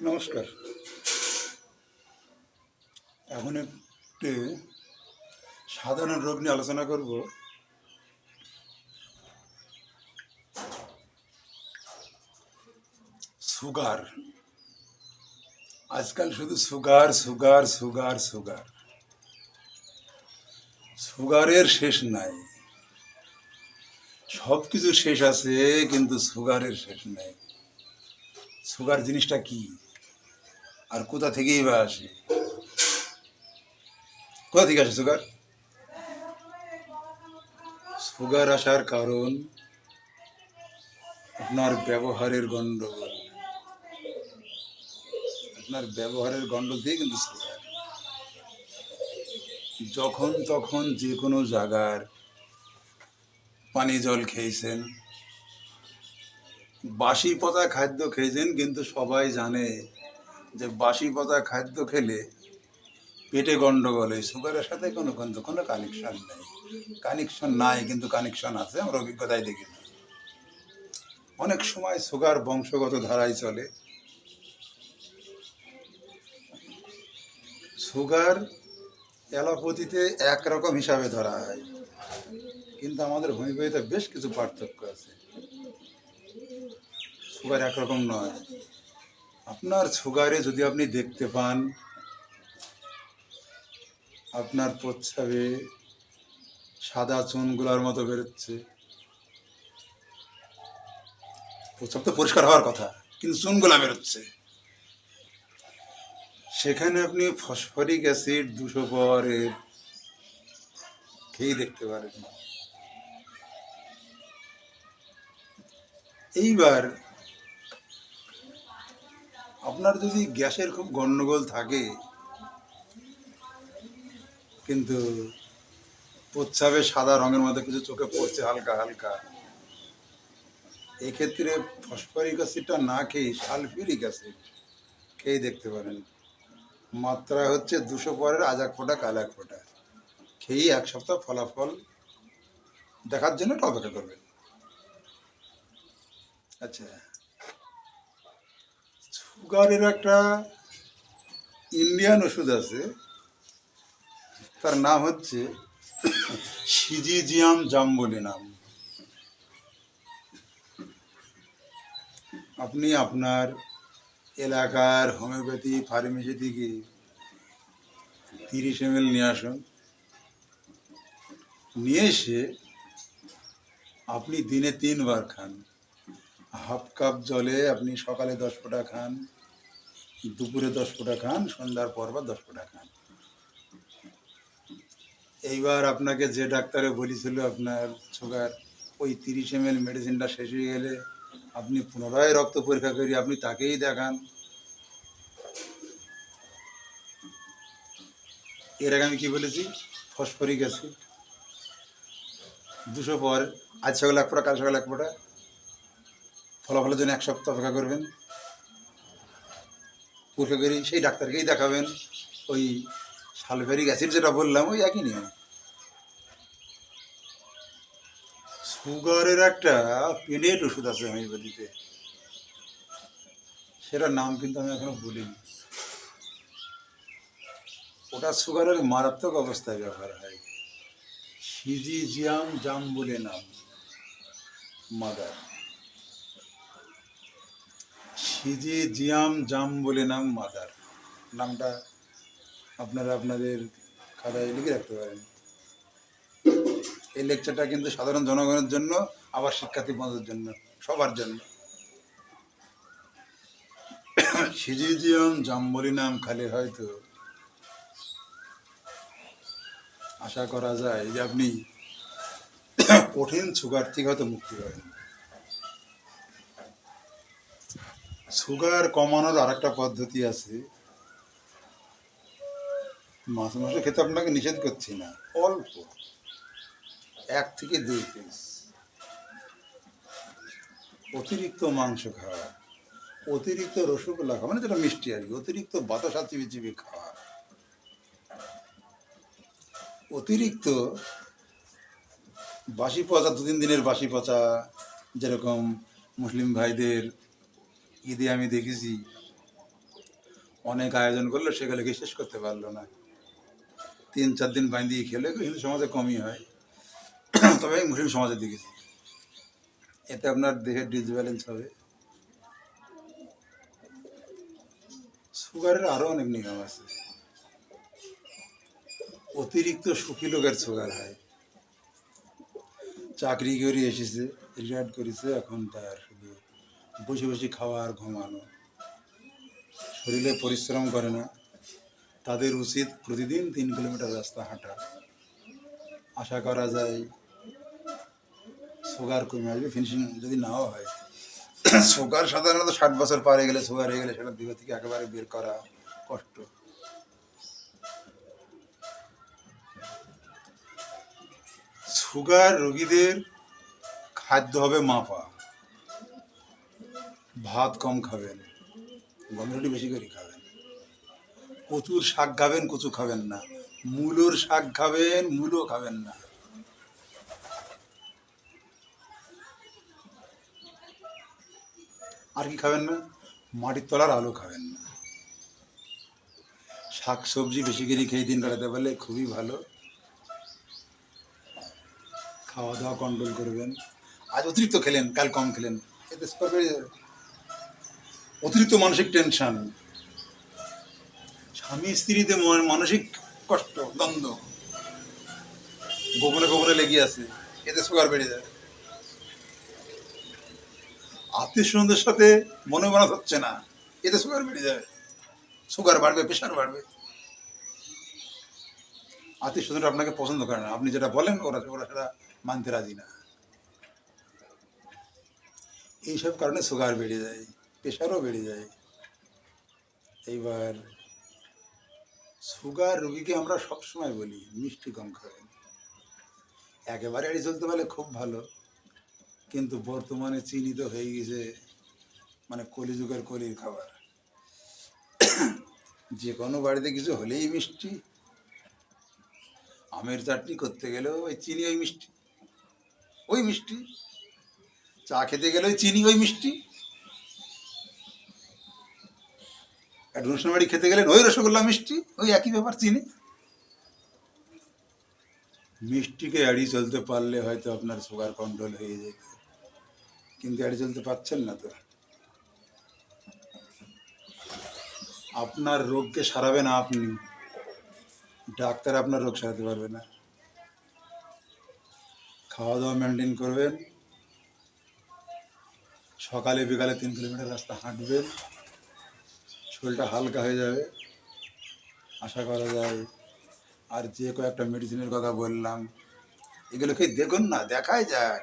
নমস্কার। এখন একটি সাধারণ রোগ নিয়ে আলোচনা করব। সুগার। আজকাল শুধু সুগার সুগার সুগার সুগার, সুগারের শেষ নাই। সব কিছু শেষ আছে, কিন্তু সুগারের শেষ নাই। সুগার জিনিসটা কি, আর কোথা থেকেই বা আসে? কোথা থেকে আসে সুগার? সুগার আসার কারণ আপনার ব্যবহারের গণ্ডগোল। আপনার ব্যবহারের গণ্ডগোল দিয়ে কিন্তু সুগার। যখন তখন যে কোনো জায়গার পানি জল খেয়েছেন, বাসি পচা খাদ্য খেয়েছেন, কিন্তু সবাই জানে যে বাসি পচা খাদ্য খেলে পেটে গন্ডগোল। এই সুগারের সাথে কোনো কানেকশন নেই। কানেকশন নাই, কিন্তু কানেকশন আছে, আমরা অভিজ্ঞতায় দেখেছি। অনেক সময় সুগার বংশগত ধারায় চলে। সুগার অ্যালোপ্যাথিতে একরকম হিসাবে ধরা হয়, কিন্তু আমাদের হোমিওপ্যাথিতে বেশ কিছু পার্থক্য আছে। সুগার একরকম নয়। আপনার সুগারে যদি আপনি দেখতে পান আপনার প্রস্রাবে সাদা চুনগুলার মতো বেরোচ্ছে, প্রস্রাব তো পরিষ্কার হওয়ার কথা, কিন্তু চুনগুলা বেরোচ্ছে, সেখানে আপনি ফসফরিক অ্যাসিড 200 পাওয়ারের খেয়ে দেখতে পারেন। এইবার আপনার যদি গ্যাসের খুব গণ্ডগোল থাকে, কিন্তু প্রস্রাবে সাদা রঙের মধ্যে কিছু চোখে পড়ছে হালকা হালকা, এক্ষেত্রে ফসফরিক অ্যাসিডটা না খেয়ে সালফিউরিক অ্যাসিড খেয়ে দেখতে পারেন। মাত্রা হচ্ছে 200 পাওয়ারের আজ এক ফোঁটা কাল এক ফোঁটা। খেয়েই এক সপ্তাহ ফলাফল দেখার জন্য একটু অপেক্ষা করবেন। আচ্ছা, সুগারের একটা ইন্ডিয়ান ওষুধ আছে, তার নাম হচ্ছে সিজিজিয়াম জাম্বুলিনাম। আপনি আপনার এলাকার হোমিওপ্যাথি ফার্মেসি থেকে 30 ml নিয়ে আসুন। নিয়ে এসে আপনি দিনে 3 বার খান। হাফ কাপ জলে আপনি সকালে 10 ফোঁটা খান, দুপুরে 10 ফোঁটা খান, সন্ধ্যার পরবার 10 ফোঁটা খান। এইবার আপনাকে যে ডাক্তারে বলেছিল আপনার সুগার, ওই 30 ml মেডিসিনটা শেষ হয়ে গেলে আপনি পুনরায় রক্ত পরীক্ষা করি আপনি তাকেই দেখান। এর আগে আমি কী বলেছি? ফসফরিক অ্যাসিড 200 পাওয়ার, আজ সকালে 1 ফোঁটা কাল সকালে 1 ফোঁটা। ফলাফলের জন্য 1 সপ্তাহ অপেক্ষা করবেন। পরীক্ষা করি সেই ডাক্তারকেই দেখাবেন। ওই সালফেরিক অ্যাসিড যেটা বললাম, ওই একই নিয়ম। সুগারের একটা পেনেট ওষুধ আছে হোমিওপ্যাথিতে, সেটার নাম কিন্তু আমি এখনো বলিনি। ওটা সুগারের মারাত্মক অবস্থায় ব্যবহার হয়। Syzygium jambolanum mother. Syzygium jambolanum mother নামটা আপনারা আপনাদের খাতায় লিখে রাখতে পারেন। এই লেকচারটা কিন্তু সাধারণ জনগণের জন্য, আবার শিক্ষার্থী বন্ধুদের জন্য, সবার জন্য। সিজিজিয়াম জাম্বুলিনাম খালে হয়তো আশা করা যায় যে আপনি কঠিন সুগার থেকে হয়তো মুক্তি পাবেন। সুগার কমানোর আরেকটা পদ্ধতি আছে। মাছ মাংস খেতে আপনাকে নিষেধ করছি না, অল্প 1 থেকে 2 পিস। অতিরিক্ত মাংস খাওয়া, অতিরিক্ত রসগোল্লা খাওয়া, মানে যেটা মিষ্টি আর কি, অতিরিক্ত বাতাসা চিবি চিবি খাওয়া, অতিরিক্ত বাসি পচা 2-3 দিনের বাসি পচা, যেরকম মুসলিম ভাইদের ঈদে আমি দেখেছি অনেক আয়োজন করলো, সেগুলো কি শেষ করতে পারলো না। 3-4 দিন বাঁধিয়ে খেলে হিন্দু সমাজে কমই হয়, তবে আমি মুসলিম সমাজে দেখেছি। এতে আপনার দেহের ডিসব্যালেন্স হবে। সুগারের আরও অনেক নিয়ম আছে। অতিরিক্ত সুখী লোকের সুগার হয়। চাকরি করে এসেছে, রিটায়ার্ড করেছে, এখন তার শুধু বসে বসে খাওয়া আর ঘুমানো, শরীরে পরিশ্রম করে না। তাদের উচিত প্রতিদিন 3 কিলোমিটার রাস্তা হাঁটা। আশা করা যায় সুগার কমে আসবে, ফিনিশিং যদি নাও হয়। সুগার সাধারণত 60 বছর পার হয়ে গেলে সুগার হয়ে গেলে সেটা দেহ থেকে একেবারে বের করা কষ্ট। সুগার রোগীদের খাদ্য হবে মাপা। ভাত কম খাবেন, গম রুটি বেশি করে খাবেন, প্রচুর শাক খাবেন, কচু খাবেন না, মূলোর শাক খাবেন, মূলো খাবেন না। আর কি খাবেন না? মাটির তলার আলু খাবেন না। শাক সবজি বেশি করে খেয়ে দিন কাটাতে পারলে খুবই ভালো। খাওয়া দাওয়া কন্ট্রোল করবেন। আজ অতিরিক্ত খেলেন, কাল কম খেলেন, এতে সুগার বেড়ে যাবে। অতিরিক্ত মানসিক টেনশন, স্বামী স্ত্রীতে মানসিক কষ্ট, দ্বন্দ্ব গোপনে গোপনে লেগে আছে, এতে সুগার বেড়ে যায়। আত্মীয় স্বজনদের সাথে মনোমানত হচ্ছে না, এতে সুগার বেড়ে যাবে। সুগার বাড়বে, প্রেশার বাড়বে। আত্মীয় স্বজনরা আপনাকে পছন্দ করে না, আপনি যেটা বলেন ওরা ওরা সেটা মানতে রাজি না। এইসব কারণে সুগার বেড়ে যায়, প্রেশারও বেড়ে যায়। এইবার সুগার রোগীকে আমরা সবসময় বলি মিষ্টি কম খাবেন। একেবারে এড়িয়ে চলতে পারলে খুব ভালো, কিন্তু বর্তমানে চিনি তো হয়ে গেছে মানে কলিযুগের কলির খাবার। যে কোনো বাড়িতে কিছু হলেই মিষ্টি। আমের চাটনি করতে গেলেও ওই চিনি ওই মিষ্টি, ওই মিষ্টি। চা খেতে গেলে ওই চিনি ওই মিষ্টি। একটা অনুষ্ঠান বাড়ি খেতে গেলেন ওই রসগোল্লা মিষ্টি, ওই একই ব্যাপার, চিনি। মিষ্টিকে এড়িয়ে চলতে পারলে হয়তো আপনার সুগার কন্ট্রোল হয়ে যেত, কিন্তু এড়িয়ে চলতে পারছেন না তো। আপনার রোগকে সারাবে না আপনি, ডাক্তার আপনার রোগ সারাতে পারবে না। খাওয়া দাওয়া মেনটেন করবেন, সকালে বিকালে 3 কিলোমিটার রাস্তা হাঁটবেন, শরীরটা হালকা হয়ে যাবে আশা করা যায়। আর যে কয়েকটা মেডিসিনের কথা বললাম এগুলো খেয়ে দেখুন না, দেখাই যাক।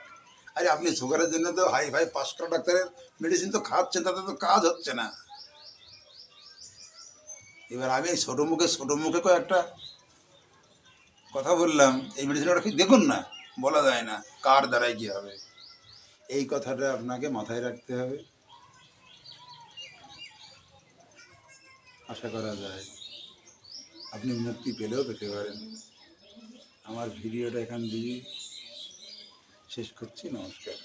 আরে আপনি সুগারের জন্য তো হাই ফাই 5টা ডাক্তারের মেডিসিন তো খাচ্ছেন, তাতে তো কাজ হচ্ছে না। এবার আমি ছোটো মুখে কয়েকটা কথা বললাম, এই মেডিসিনটা খেয়ে দেখুন না, বলা যায় না কার দ্বারাই কী হবে। এই কথাটা আপনাকে মাথায় রাখতে হবে। আশা করা যায় আপনি মুক্তি পেলেও পেতে পারেন। আমার ভিডিওটা এখান দিয়ে শেষ করছি, নমস্কার।